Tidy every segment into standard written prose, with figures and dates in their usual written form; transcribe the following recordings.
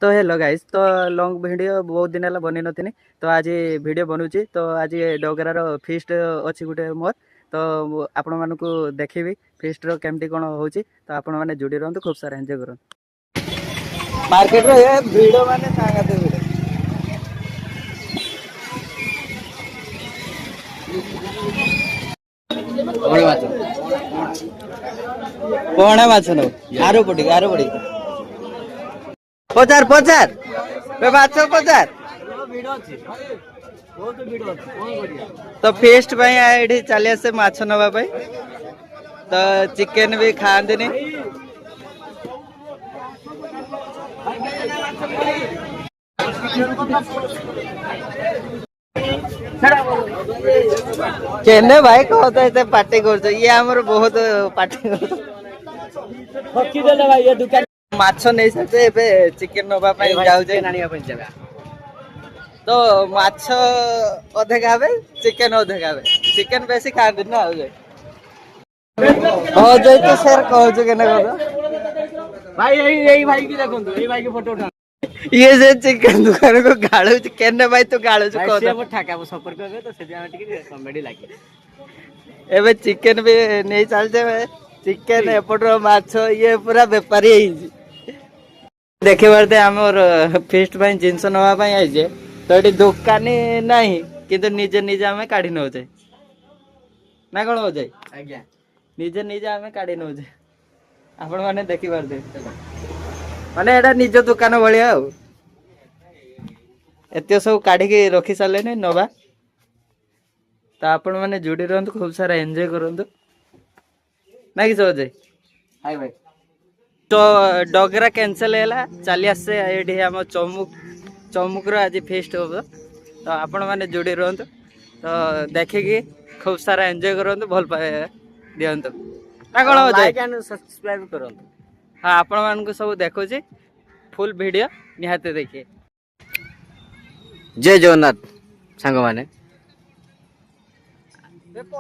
तो hello guys तो long video बहुत दिन है बनी नी तो आज वीडियो बनूची तो आज डगरार फिस्ट अच्छी गोटे मोर तो आपण मानक देखी फिस्ट केमती कौन हो तो आपण मैंने जोड़ी रुहतु खूब सारा एंजॉय कर मार्केट भिड़ माने सांगाते भिड़ कौन माछ नो आरो पड़ी पचार पचार माछ पचार तो फेस्ट ये चली आसे माछ नवा तो चिकेन भी खाते केने भाई कहते पार्टी कर ये आमर बहुत पार्टी माछ नहीं सकते चिकेन नवा जाऊ तो माछ अधे खावे चिकेन अधे खावे चिकेन बेसी खाते ना हो जाए तो सर कहू केने भाई यही भाई की देखो यही भाई की फोटो उठा ये से चिकेन दुकान को गाड़ू केने भाई तो गाड़ू को से ठाका वो सपोर्ट करबे तो से हम टिके कॉमेडी लागे एबे चिकेन भी नहीं चलते चिकेन एपट माछ ये पूरा बेपारी देखी पारते आमर फिस्ट जिनस नापी आई तो ये दुकानी नहीं किंतु निजे निजे आम काढ़ी नौचे ना कौन हो जाए आज्ञा निजे निजे आम काढ़ी नौचे आपण मैंने देखी पारते माने एटा निज दुकान भाया एत सब काढ़ी रखी सारे नवा तो आपण मैंने जोड़ी रुहतु खूब सारा एंजॉय करंतु ना कि सोचे हाय भाई तो डगरा कैंसल है चली आसे ये आम चमुक आज फेस्ट हो तो आपण मैंने जोड़ी रुहतु तो देखिकी खूब सारा एंजॉय करंतु भल पाए दियंतु ना कौन हो लाइक एंड सब्सक्राइब करंतु हाँ आपण मानक सब देखो फुल वीडियो निहाते देखिए जय जगन्नाथ सांग माने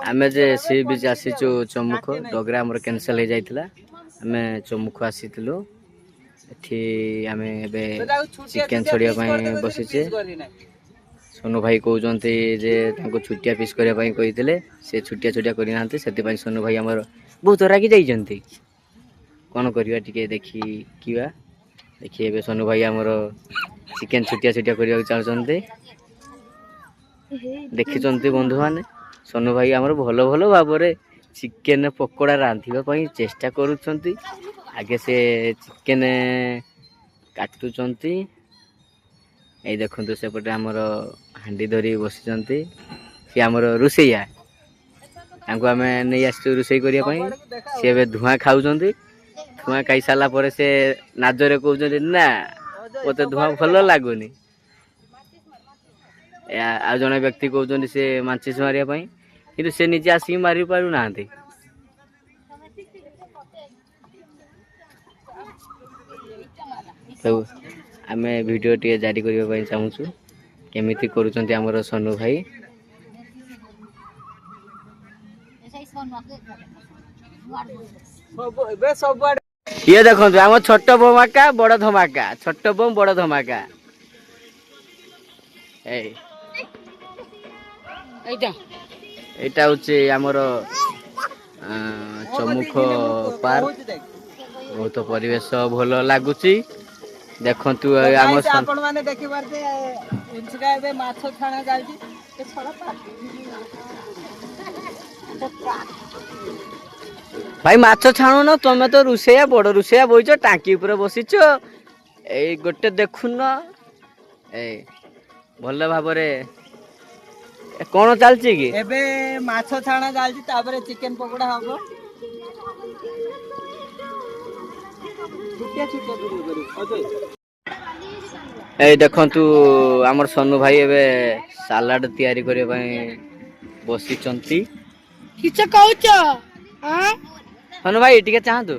आमे जे सी बीच आसीचु चमुख डगरा हमर कैंसल हो जाइतिला आमे चमुख आसीतिलु एठी आमे एबे चिकेन छोड़िया पई बसिचे सोनू भाई कहउजंती जे तांको छुटिया पीस करिया पई कहितले से छुटिया छुटिया करि नांते सेति पई सोनू भाई हमर बहुत रागी जाइजंती कौन करिया टिके देखी किवा देखिए एबे सोनू भाई हमर चिकेन छुटिया छुटिया करिया चाहउचंती देखिचंती बंधु माने सोनू भाई आमर भलो भलो भाबरे चिकेन पकोड़ा रांधिबा पई चेष्टा करूचंती आगे से चिकेन काटुचंती ए देखंतु सेपटे आमर हांडी धरी बसिचंती से आमर रुसैया तांको आमे नै आसु रुसै करिया पई से एबे धुआं खाउचंती धुआं खाई साला परे से नाजरे कहउचंती ना ओते धुआं भलो लागुनी आ जने व्यक्ति कहउचंती से मांचिस मारिया पई किंतु से निजे आसी मारि पारु नांती तो आमे वीडियो टे जारी करिया पई चाहूछु केमिति करूचंती हमर सोनू भाई ये देखो आम छोट धमाका बड़ धमाका छोट बम बड़ धमाका एटा होचे हमर चमुख पार्क बहुत परिवेश भल लगुची देखंतु आम आपण माने देखि पारते इनसका एबे माछ छाना जाउची ए छड़ा भाई माछ छाणु न तमे तो रुसैया बड़ रुसैया बोइछ टांकी ऊपर बसिछ ए गोटे देखुन ए भल भाबरे कौन चलची कि एबे माछ छाना जाउची तापरे चिकेन पकोड़ा हबो ए देखंतु हमर सोनू भाई एबे सालाड तयारी करे पई बसिचंती किछ कहउछ हां सोनू भाई टिके चाहतु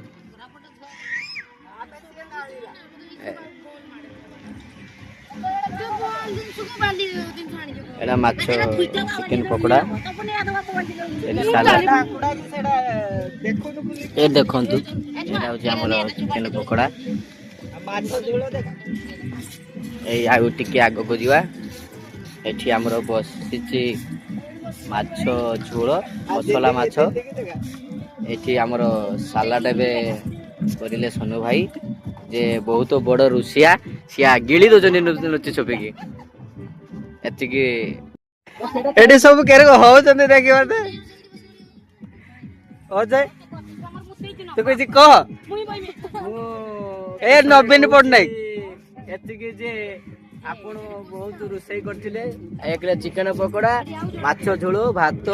एडा माछ चिकेन पकोड़ा एडी सालाड ए देखंतु एडा होची हमर चिकेन पकोड़ा ଏଇ ଆଉ ଟିକେ ଆଗକୁ ଯିବା। ଏଠି ଆମର ବସିଛି ମାଛ ଝୋଳ, ମସଲା ମାଛ। ଏଠି ଆମର ସାଲାଡ ଏବେ କରିଲେ ସୋନୁ ଭାଇ, ଯେ ବହୁତ ବଡ଼ ରୁଷିଆ, ସିଆ ଗିଳି ଦଉଛନ୍ତି ଲୁଚି ଛପିକି। ଏତିକି ଏଠି ସବୁ କେରେ ହଉଛନ୍ତି ଦେଖିବା ଅଜୟ ତୁ କିଛି କହ। ଏ ନବୀନ ପଟ୍ଟନାୟକ ଏତିକି ଯେ ଆପଣ ବହୁତ ରୋଷେଇ କରିଥିଲେ। ଏକରେ ଚିକେନ ପକୋଡା, ମାଛ ଝୋଳ, ଭାତ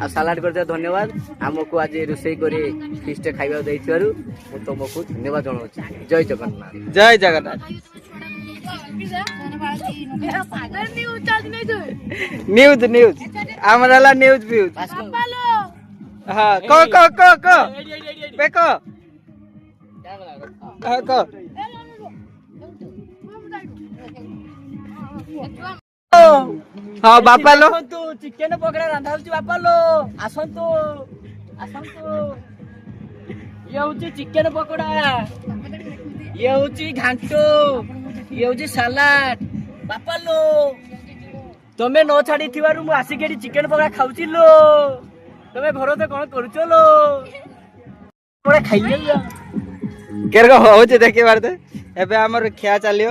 ଆଉ ସାଲାଡ କରିଥିବା ଧନ୍ୟବାଦ। ଆମକୁ ଆଜି ରୋଷେଇ କରି ଫିଷ୍ଟ ଖାଇବାକୁ ଦେଇଥିବାରୁ ମୁଁ ତମକୁ ଧନ୍ୟବାଦ ଜଣାଉଛି। ଜୟ ଜଗନ୍ନାଥ। ଜୟ ଜଗନ୍ନାଥ। ନ୍ୟୁଜ ନ୍ୟୁଜ ଆମର ହେଲା ନ୍ୟୁଜ ଫ୍ୟୁଜ। ହଁ କହ କହ କହ କହ ବେ କହ। ହଁ କହ। ହଁ ବାପା ଲୋ ଚିକେନ ପକୋଡା ରାନ୍ଧା ହଉଛି। ବାପା ଲୋ ଆସନ୍ତୁ ଆସନ୍ତୁ। ଇଏ ହଉଛି ଚିକେନ ପକୋଡା, ଇଏ ହଉଛି ଘାଣ୍ଟ, ଇଏ ହଉଛି ସାଲାଡ। ବାପା ଲୋ ତମେ ନ ଛାଡିଥିବାରୁ ମୁଁ ଆସିକି ଏଠି ଚିକେନ ପକୋଡା ଖାଉଛି ଲୋ। ତମେ ଘର ତ କଣ କରୁଛ ଲୋ? ଖାଇଲେ କେରକ ହଉଛି ଦେଖିବାର ଏବେ ଆମର ଖିଆ ଚାଲିବ।